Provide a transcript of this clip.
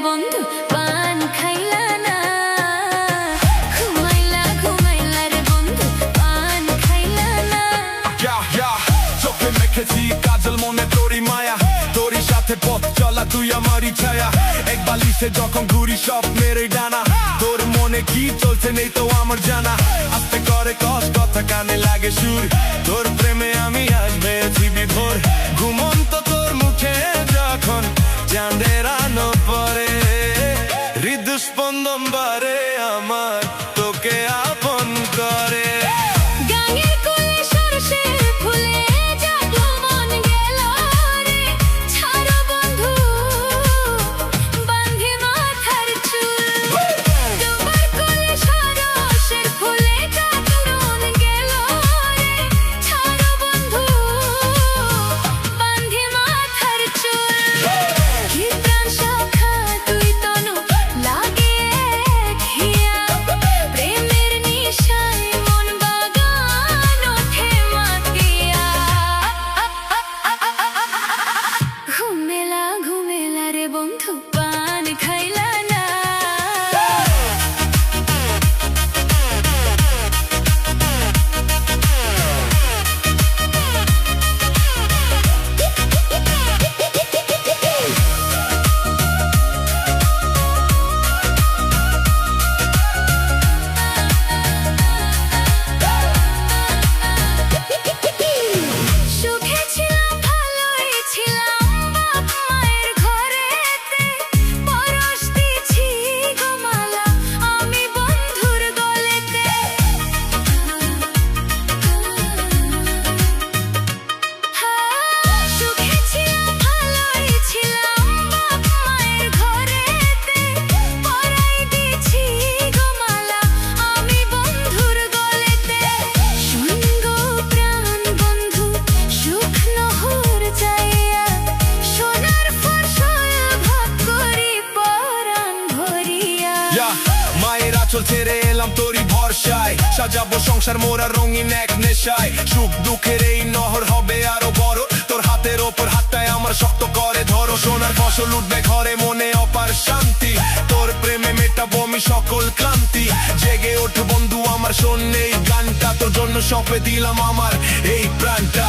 বন্ধু পান খাইলা না, ঘুমাইলা ঘুমাইলা রে বন্ধু পান খাইলা না। চোখে মেখেছি কাজল মনে তোরই মায়া, তোরই সাথে পথ চলা তুই আমারই ছায়া। এক বালিশে যখন ঘুরি স্বপ্নের ডানা, তোর মনে কি চলছে নেই তো আমার জানা। আস্তে করে কষ্ট কথা কানে লাগে সুর, তোর প্রেমে আমি আজ পেয়েছি বিভোর। ঘুমন্ত তোর মুখে যখন চাঁদের আলো পরে, হৃদস্পন্দন বাড়ে আমার তোকে আপন করে। বন্ধু পান খাইলা না, সুখে ছিলাম ভালোই ছিলাম বাপ মায়ের ঘরেতে, পরশ দিছি গো মালা আমি বন্ধুর গলেতে। সুখে ছিলাম ভালোই ছিলাম বাপ মায়ের ঘরেতে, পরাই দিছি গো মালা আমি বন্ধুর গলেতে। শুন গো প্রাণ বন্ধু সুখ নহর চাইয়া, সোনার ফসল ভাগ করি পরাণ ভরিয়া। মায়ের আঁচল ছেড়ে এলাম তোরই ভরসায়, সাজাবো সংসার মোরা রঙিন এক নেশায়। সুখ দুঃখের এই নহর হবে আরো বড়, তোর হাতের ওপর হাতটায় আমার শক্ত করে ধরো। সোনার ফসল উঠবে ঘরে মনে অপার শান্তি, তোর প্রেমে মেটাবো আমি সকল ক্লান্তি। জেগে ওঠ বন্ধু আমার শোন এই গানটা, তোর জন্য সঁপে দিলাম আমার এই প্রাণটা।